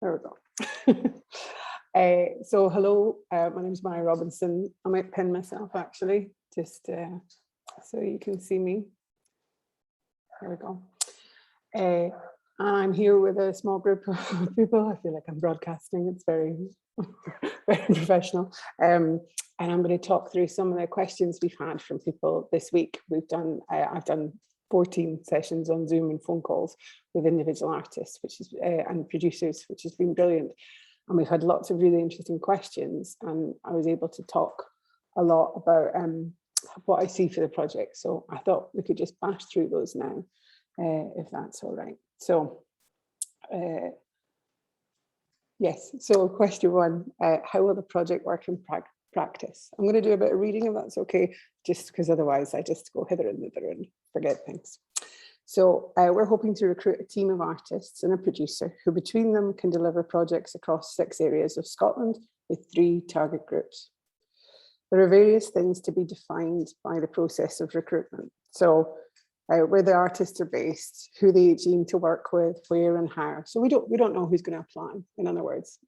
There we go. So hello, my name is Mhari Robinson. I might pin myself actually, just so you can see me. There we go. I'm here with a small group of people. I feel like I'm broadcasting. It's very, very professional. And I'm going to talk through some of the questions we've had from people this week. I've done 14 sessions on Zoom and phone calls with individual artists, and producers, which has been brilliant. And we've had lots of really interesting questions, and I was able to talk a lot about what I see for the project. So I thought we could just bash through those now, if that's all right. So yes, so question one, how will the project work in practice? I'm going to do a bit of reading if that's okay, just because otherwise I just go hither and thither and forget things. So we're hoping to recruit a team of artists and a producer who between them can deliver projects across 6 areas of Scotland with 3 target groups. There are various things to be defined by the process of recruitment. So where the artists are based, who they aim to work with, where and how. So we don't know who's going to apply, in other words.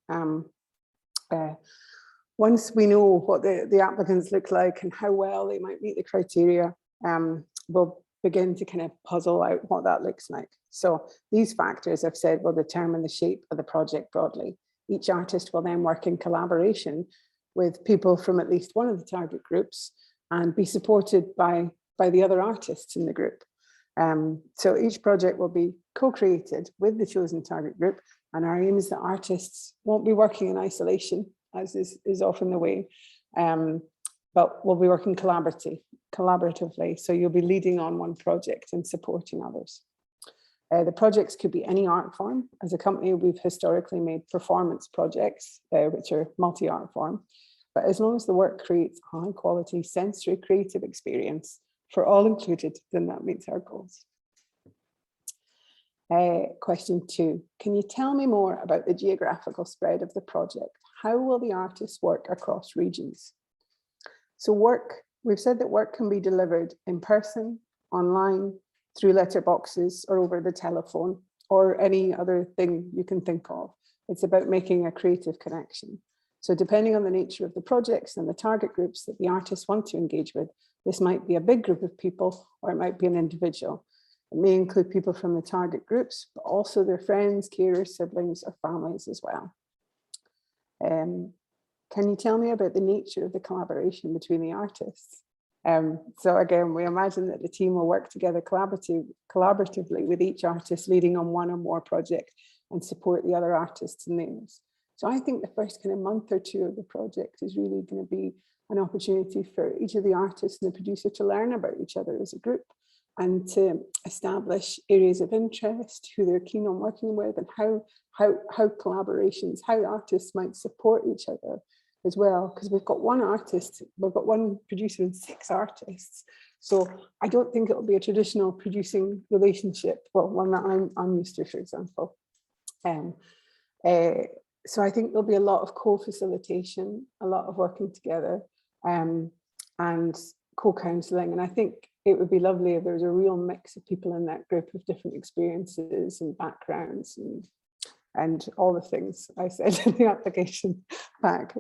Once we know what the applicants look like and how well they might meet the criteria, we'll begin to kind of puzzle out what that looks like. So these factors, I've said, will determine the shape of the project broadly. Each artist will then work in collaboration with people from at least one of the target groups and be supported by the other artists in the group. So each project will be co-created with the chosen target group, and our aim is that artists won't be working in isolation, as is often the way, but we'll be working collaboratively. So you'll be leading on one project and supporting others. The projects could be any art form. As a company, we've historically made performance projects, which are multi-art form. But as long as the work creates high quality sensory creative experience for all included, then that meets our goals. Question 2, can you tell me more about the geographical spread of the project? How will the artists work across regions? So we've said that work can be delivered in person, online, through letterboxes or over the telephone or any other thing you can think of. It's about making a creative connection. So depending on the nature of the projects and the target groups that the artists want to engage with, this might be a big group of people or it might be an individual. It may include people from the target groups, but also their friends, carers, siblings, or families as well. Can you tell me about the nature of the collaboration between the artists? So again, we imagine that the team will work together collaboratively with each artist leading on one or more projects and support the other artists in theirs. So I think the first kind of month or 2 of the project is really going to be an opportunity for each of the artists and the producer to learn about each other as a group and to establish areas of interest, who they're keen on working with, and how collaborations, how artists might support each other as well, because we've got one producer and 6 artists. So I don't think it'll be a traditional producing relationship, well, one that I'm used to, for example. So I think there'll be a lot of co-facilitation, a lot of working together, and co-counselling. And I think it would be lovely if there was a real mix of people in that group of different experiences and backgrounds and all the things I said in the application pack.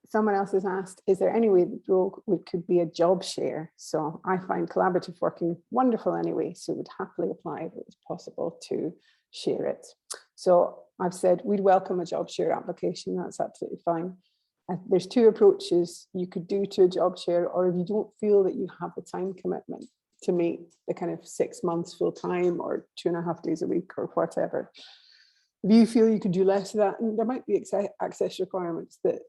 Someone else has asked, is there any way that role could be a job share? So I find collaborative working wonderful anyway, so would happily apply if it was possible to share it. So I've said we'd welcome a job share application, that's absolutely fine. There's 2 approaches you could do to a job share, or if you don't feel that you have the time commitment to meet the kind of 6 months full time or 2.5 days a week or whatever. If you feel you could do less of that, and there might be access requirements that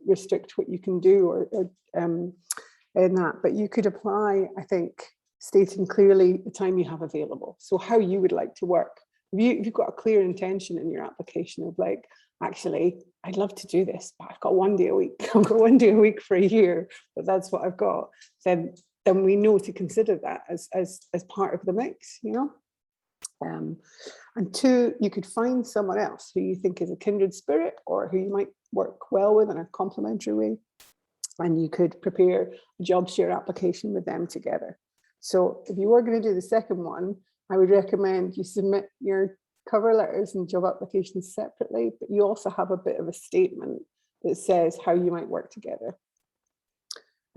restrict what you can do or in that, but you could apply, I think, stating clearly the time you have available. So how you would like to work. If you've got a clear intention in your application of like, actually, I'd love to do this, but I've got 1 day a week. I've got 1 day a week for a year, but that's what I've got. Then we know to consider that as part of the mix, you know. And 2, you could find someone else who you think is a kindred spirit or who you might work well with in a complementary way, and you could prepare a job share application with them together. So if you were going to do the second one, I would recommend you submit your cover letters and job applications separately, but you also have a bit of a statement that says how you might work together.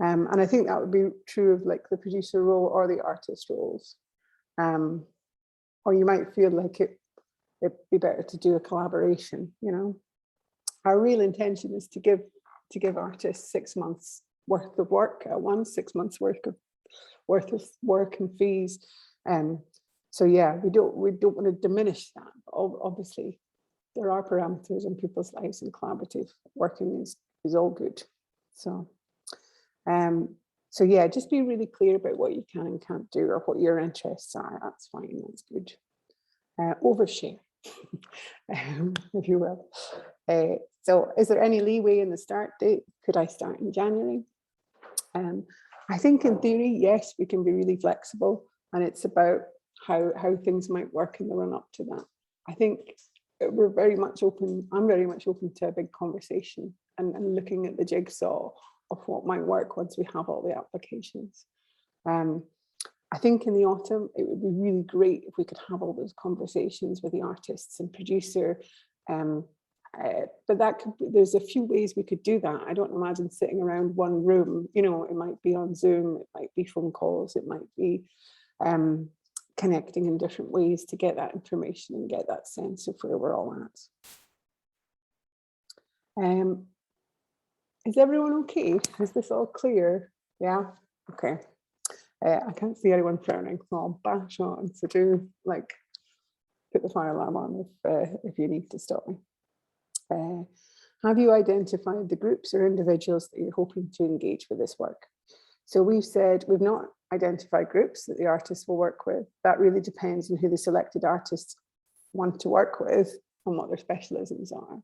And I think that would be true of like the producer role or the artist roles. Or you might feel like it'd be better to do a collaboration, you know. Our real intention is to give artists 6 months worth of work at once, 6 months worth of work and fees. So yeah, we don't want to diminish that. But obviously, there are parameters in people's lives, and collaborative working is all good. So, so yeah, just be really clear about what you can and can't do, or what your interests are. That's fine. That's good. Overshare, if you will. So, is there any leeway in the start date? Could I start in January? I think in theory, yes, we can be really flexible, and it's about how things might work in the run up to that. I think we're very much open. I'm very much open to a big conversation and looking at the jigsaw of what might work once we have all the applications. I think in the autumn, it would be really great if we could have all those conversations with the artists and producer. But that could be, there's a few ways we could do that. I don't imagine sitting around one room, you know, it might be on Zoom, it might be phone calls, it might be connecting in different ways to get that information and get that sense of where we're all at. Is everyone okay? Is this all clear? Yeah, okay. I can't see anyone frowning, so I'll bash on. So do like put the fire alarm on if you need to stop me. Have you identified the groups or individuals that you're hoping to engage with this work? So we've said we've not identified groups that the artists will work with. That really depends on who the selected artists want to work with and what their specialisms are.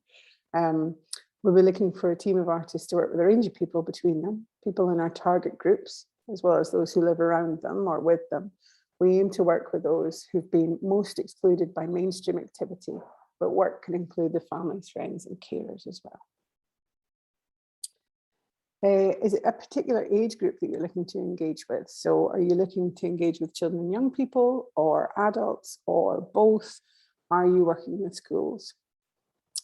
We'll be looking for a team of artists to work with a range of people between them, people in our target groups, as well as those who live around them or with them. We aim to work with those who've been most excluded by mainstream activity, but work can include the families, friends, and carers as well. Is it a particular age group that you're looking to engage with? So are you looking to engage with children and young people, or adults, or both? Are you working with schools?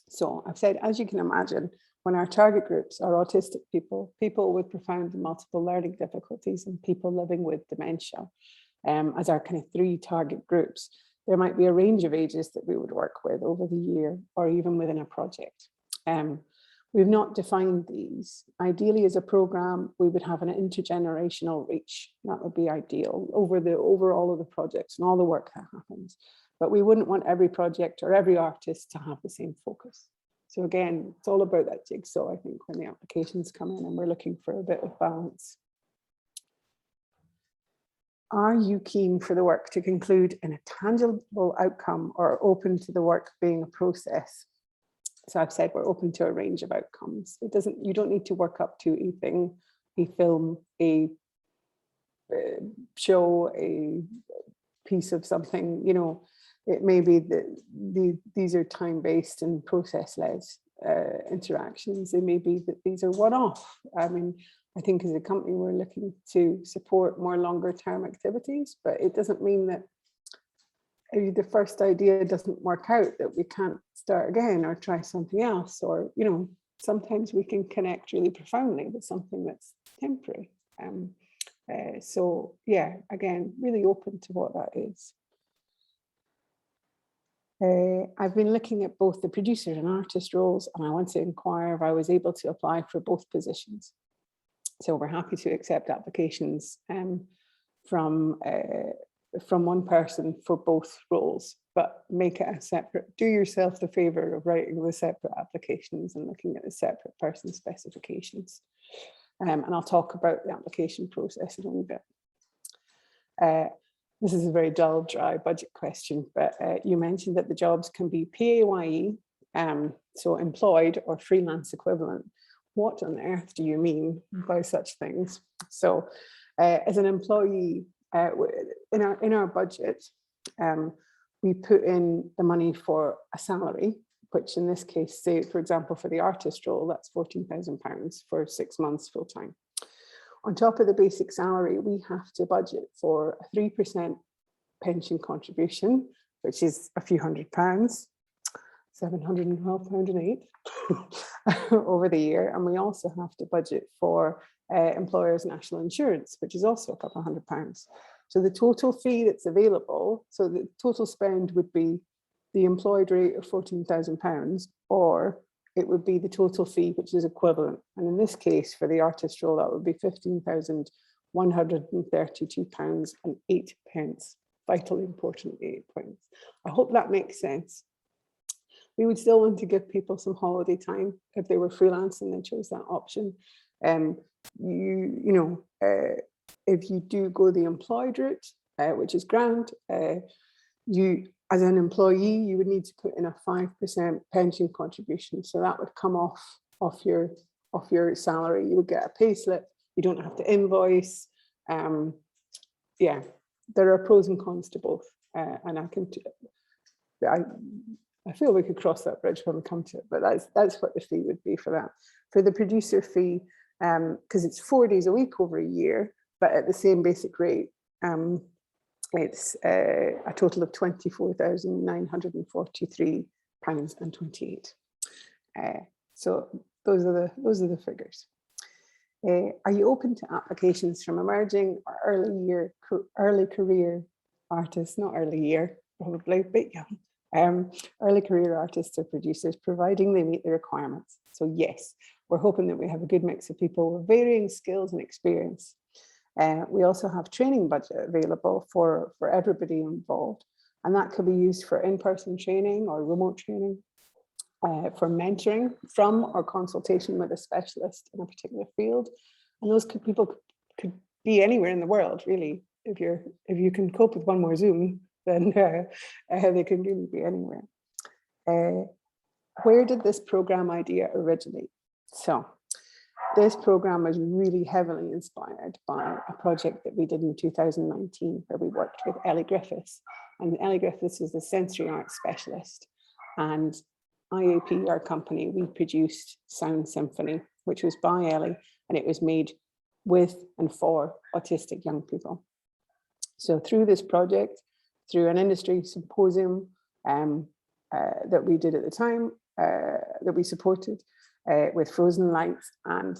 So I've said, as you can imagine, when our target groups are autistic people, people with profound and multiple learning difficulties, and people living with dementia, as our kind of 3 target groups, there might be a range of ages that we would work with over the year, or even within a project. We've not defined these. Ideally, as a program, we would have an intergenerational reach. That would be ideal over all of the projects and all the work that happens. But we wouldn't want every project or every artist to have the same focus. So again, it's all about that jigsaw, I think, when the applications come in and we're looking for a bit of balance. Are you keen for the work to conclude in a tangible outcome, or open to the work being a process? So I've said we're open to a range of outcomes. You don't need to work up to a thing, a film, a show, a piece of something, you know. It may be that these are time-based and process-led interactions. It may be that these are one-off. I mean, I think as a company, we're looking to support more longer-term activities, but it doesn't mean that if the first idea doesn't work out, that we can't start again or try something else. Or, you know, sometimes we can connect really profoundly with something that's temporary. So yeah, again, really open to what that is. I've been looking at both the producer and artist roles, and I want to inquire if I was able to apply for both positions. So we're happy to accept applications from one person for both roles, but make it a separate, do yourself the favor of writing the separate applications and looking at the separate person specifications. And I'll talk about the application process in a little bit. This is a very dull, dry budget question, but you mentioned that the jobs can be PAYE, so employed, or freelance equivalent. What on earth do you mean by such things? So as an employee, in our budget, we put in the money for a salary, which in this case, say, for example, for the artist role, that's £14,000 for 6 months full time. On top of the basic salary, we have to budget for a 3% pension contribution which is a few £100, £712.08 over the year. And we also have to budget for employers' national insurance, which is also a couple of £100. So the total fee that's available, so the total spend would be the employed rate of £14,000, or it would be the total fee, which is equivalent. And in this case, for the artist role, that would be £15,132.08. Vitally important, 8 points. I hope that makes sense. We would still want to give people some holiday time if they were freelance and they chose that option. If you do go the employed route, which is grand, you, as an employee, you would need to put in a 5% pension contribution. So that would come off your salary. You would get a pay slip. You don't have to invoice. Yeah, there are pros and cons to both. And I feel we could cross that bridge when we come to it, but that's what the fee would be for that. For the producer fee, because it's 4 days a week over a year, but at the same basic rate, it's a total of £24,943.28. So those are the figures. Are you open to applications from emerging or early career artists, not early year, probably, but young, early career artists or producers, providing they meet the requirements? So yes, we're hoping that we have a good mix of people with varying skills and experience. We also have training budget available for everybody involved, and that could be used for in-person training or remote training, for mentoring from or consultation with a specialist in a particular field. And those people could be anywhere in the world, really. If you can cope with one more Zoom, then they can really be anywhere. Where did this program idea originate? So this program was really heavily inspired by a project that we did in 2019, where we worked with Ellie Griffiths. And Ellie Griffiths is a sensory arts specialist. And IAP, our company, we produced Sound Symphony, which was by Ellie, and it was made with and for autistic young people. So through this project, through an industry symposium that we did at the time, that we supported with Frozen Lights and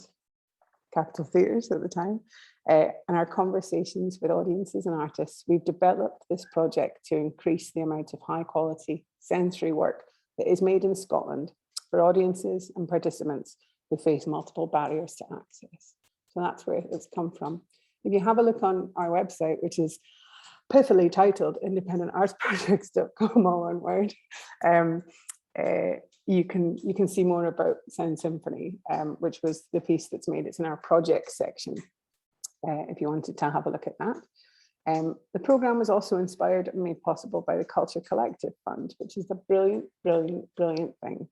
Capitol Theatres at the time, and our conversations with audiences and artists, we've developed this project to increase the amount of high quality sensory work that is made in Scotland for audiences and participants who face multiple barriers to access. So that's where it's come from. If you have a look on our website, which is pithily titled independentartsprojects.com, all one word, you can see more about Sound Symphony, which was the piece that's made. It's in our project section, if you wanted to have a look at that. The programme was also inspired and made possible by the Culture Collective Fund, which is a brilliant, brilliant, brilliant thing.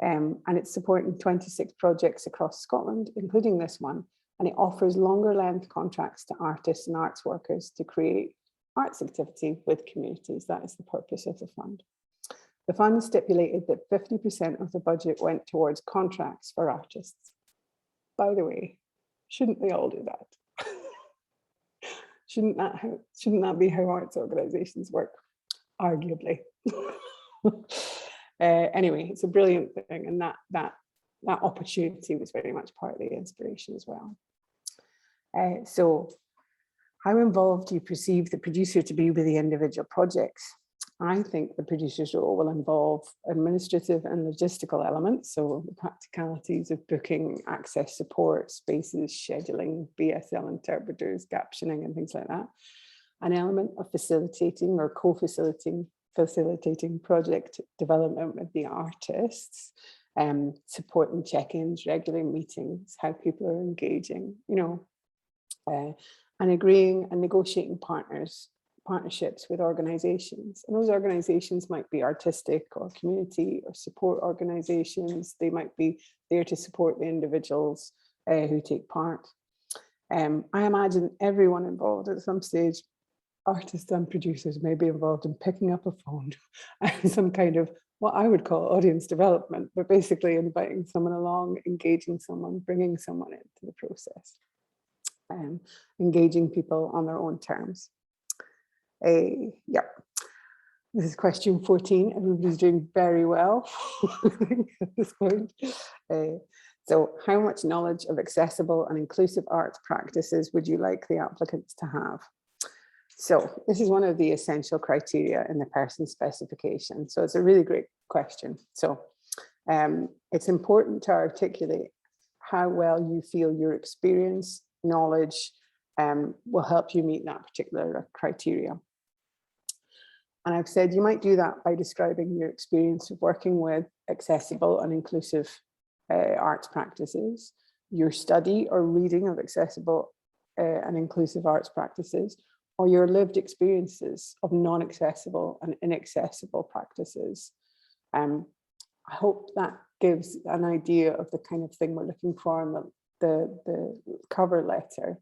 And it's supporting 26 projects across Scotland, including this one. And it offers longer length contracts to artists and arts workers to create arts activity with communities. That is the purpose of the fund. The fund stipulated that 50% of the budget went towards contracts for artists. By the way, shouldn't they all do that? Shouldn't that be how arts organisations work? Arguably. Anyway, it's a brilliant thing, and that opportunity was very much part of the inspiration as well. So how involved do you perceive the producer to be with the individual projects? I think the producer's role will involve administrative and logistical elements, so the practicalities of booking, access support, spaces, scheduling, BSL interpreters, captioning and things like that. An element of facilitating or co-facilitating project development with the artists, supporting check-ins, regular meetings, how people are engaging, and agreeing and negotiating partnerships with organisations. And those organisations might be artistic or community or support organisations. They might be there to support the individuals who take part. I imagine everyone involved at some stage, artists and producers, may be involved in picking up a phone and some kind of what I would call audience development, but basically inviting someone along, engaging someone, bringing someone into the process, engaging people on their own terms. Yeah. This is question 14. Everybody's doing very well at this point. So how much knowledge of accessible and inclusive arts practices would you like the applicants to have? So this is one of the essential criteria in the person specification. So it's a really great question. So it's important to articulate how well you feel your experience, knowledge will help you meet that particular criteria. And I've said you might do that by describing your experience of working with accessible and inclusive arts practices, your study or reading of accessible and inclusive arts practices, or your lived experiences of non-accessible and inaccessible practices. I hope that gives an idea of the kind of thing we're looking for in the cover letter.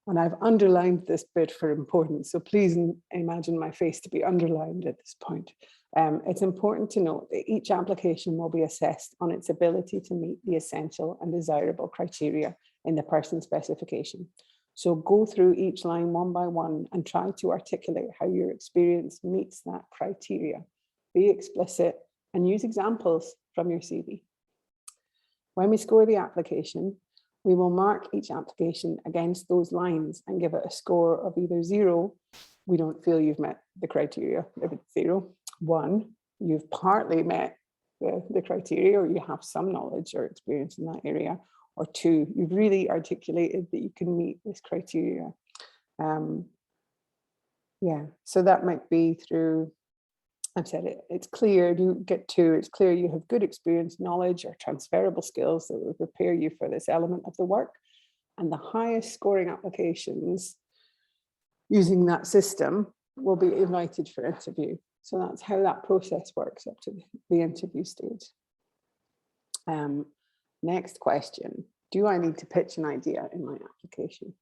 And I've underlined this bit for importance, so please imagine my face to be underlined at this point. It's important to note that each application will be assessed on its ability to meet the essential and desirable criteria in the person specification. So go through each line one by one and try to articulate how your experience meets that criteria. Be explicit and use examples from your CV. When we score the application, we will mark each application against those lines and give it a score of either 0, we don't feel you've met the criteria, if it's 0, 1, you've partly met the criteria or you have some knowledge or experience in that area, or 2, you've really articulated that you can meet this criteria. Yeah, so that might be through, I've said it, it's clear, you get 2, it's clear you have good experience, knowledge or transferable skills that will prepare you for this element of the work. And the highest scoring applications using that system will be invited for interview. So that's how that process works up to the interview stage. Next question, do I need to pitch an idea in my application?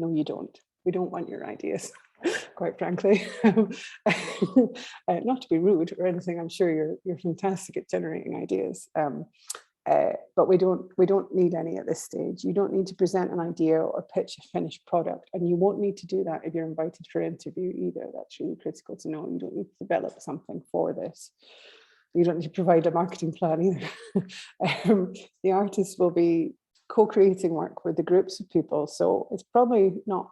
No, you don't. We don't want your ideas, quite frankly. Not to be rude or anything, I'm sure you're fantastic at generating ideas. But we don't need any at this stage. You don't need to present an idea or pitch a finished product, and you won't need to do that if you're invited for interview either. That's really critical to know. You don't need to develop something for this. You don't need to provide a marketing plan either. The artists will be co-creating work with the groups of people, so it's probably not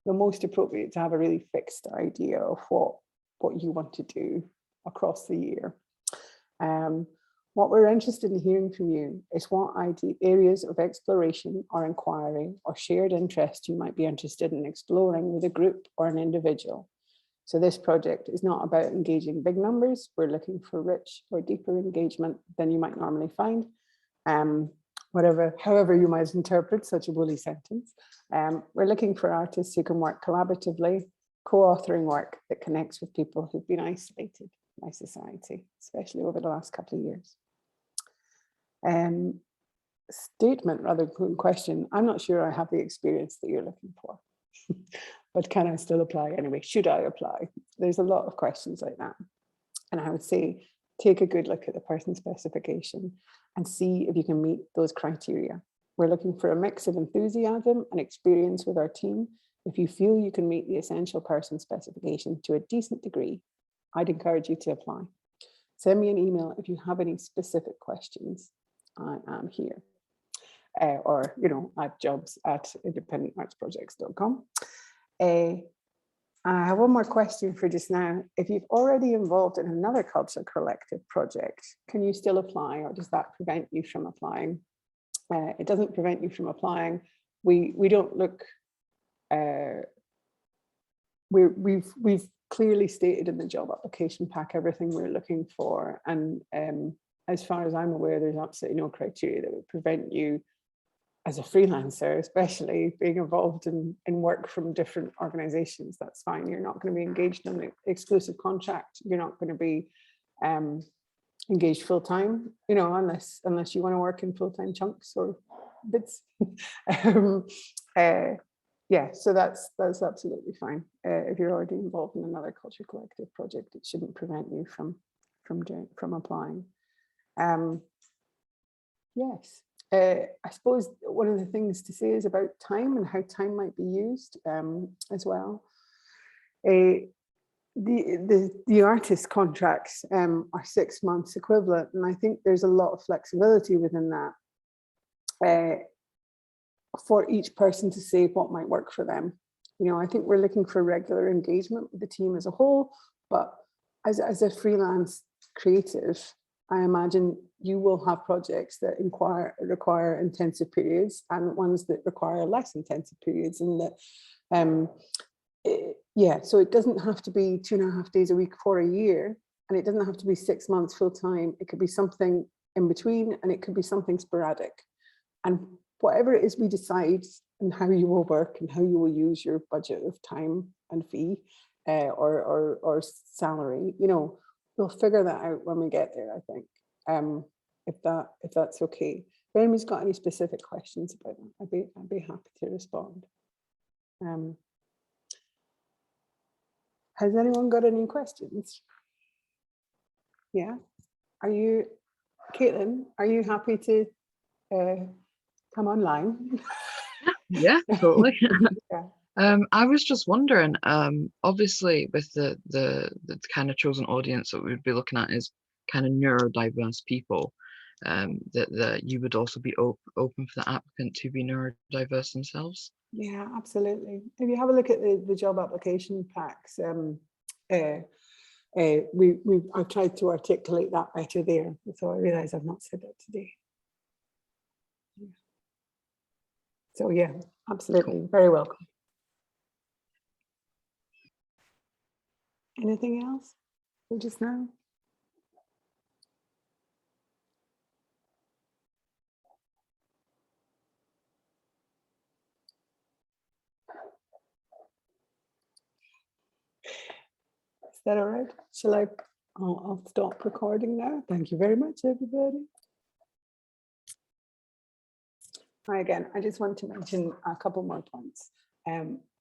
the most appropriate to have a really fixed idea of what you want to do across the year. What we're interested in hearing from you is what areas of exploration or inquiry or shared interest you might be interested in exploring with a group or an individual. So this project is not about engaging big numbers. We're looking for rich or deeper engagement than you might normally find. However you might interpret such a woolly sentence. We're looking for artists who can work collaboratively, co-authoring work that connects with people who've been isolated by society, especially over the last couple of years. Statement rather than question, I'm not sure I have the experience that you're looking for, but can I still apply anyway? Should I apply? There's a lot of questions like that. And I would say, take a good look at the person specification and see if you can meet those criteria. We're looking for a mix of enthusiasm and experience with our team. If you feel you can meet the essential person specification to a decent degree, I'd encourage you to apply. Send me an email if you have any specific questions. I am here. Or, at jobs@independentartsprojects.com. I have one more question for just now. If you've already involved in another culture collective project, can you still apply, or does that prevent you from applying? It doesn't prevent you from applying. We don't look, we've clearly stated in the job application pack everything we're looking for. And as far as I'm aware, there's absolutely no criteria that would prevent you as a freelancer, especially being involved in work from different organizations. That's fine. You're not going to be engaged in an exclusive contract. You're not going to be engaged full-time, unless you want to work in full-time chunks or bits. Yeah, so that's absolutely fine. If you're already involved in another culture collective project, it shouldn't prevent you from applying. Yes. I suppose one of the things to say is about time and how time might be used as well. The artist contracts are 6 months equivalent, and I think there's a lot of flexibility within that for each person to say what might work for them. You know, I think we're looking for regular engagement with the team as a whole, but as a freelance creative, I imagine you will have projects that require intensive periods and ones that require less intensive periods, and that yeah, so it doesn't have to be 2.5 days a week for a year, and it doesn't have to be 6 months full time. It could be something in between, and it could be something sporadic. And whatever it is we decide, and how you will work and how you will use your budget of time and fee or salary, you know, we'll figure that out when we get there, I think, if that's okay. If anybody's got any specific questions about that, I'd be happy to respond. Has anyone got any questions? Yeah. Are you, Caitlin, are you happy to come online? Yeah, totally. Yeah. I was just wondering, obviously with the kind of chosen audience that we would be looking at is kind of neurodiverse people, that you would also be open for the applicant to be neurodiverse themselves. Yeah, absolutely. If you have a look at the job application packs, I've tried to articulate that better there, so I realise I've not said that today. So yeah, absolutely, cool. Very welcome. Anything else for just now? Is that all right? Shall I? I'll stop recording now. Thank you very much, everybody. Hi again. I just want to mention a couple more points.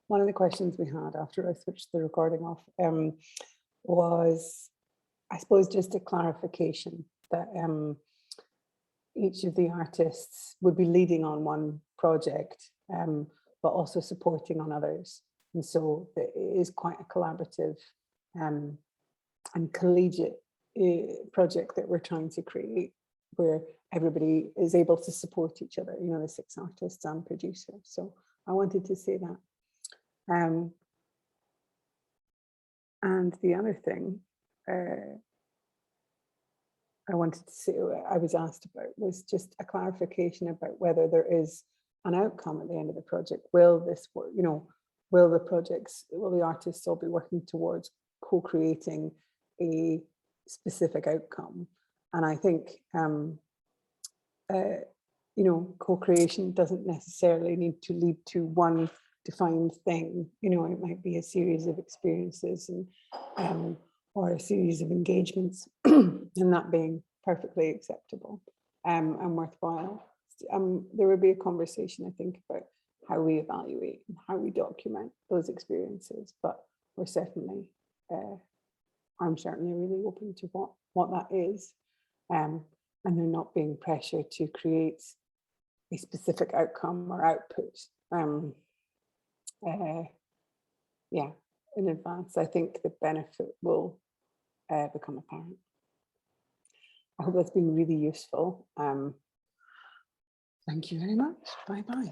One of the questions we had after I switched the recording off was, I suppose, just a clarification that each of the artists would be leading on one project, but also supporting on others. And so it is quite a collaborative and collegiate project that we're trying to create, where everybody is able to support each other, you know, the 6 artists and producer. So I wanted to say that. And the other thing I wanted to say, I was asked about, was just a clarification about whether there is an outcome at the end of the project. Will this work, you know, will the artists all be working towards co-creating a specific outcome? And I think, you know, co-creation doesn't necessarily need to lead to one defined thing. You know, it might be a series of experiences and or a series of engagements, and that being perfectly acceptable and worthwhile. There will be a conversation, I think, about how we evaluate and how we document those experiences, but we're certainly, I'm certainly really open to what that is, and there not being pressure to create a specific outcome or output. Yeah, in advance. I think the benefit will become apparent. I hope that's been really useful. Thank you very much. Bye-bye.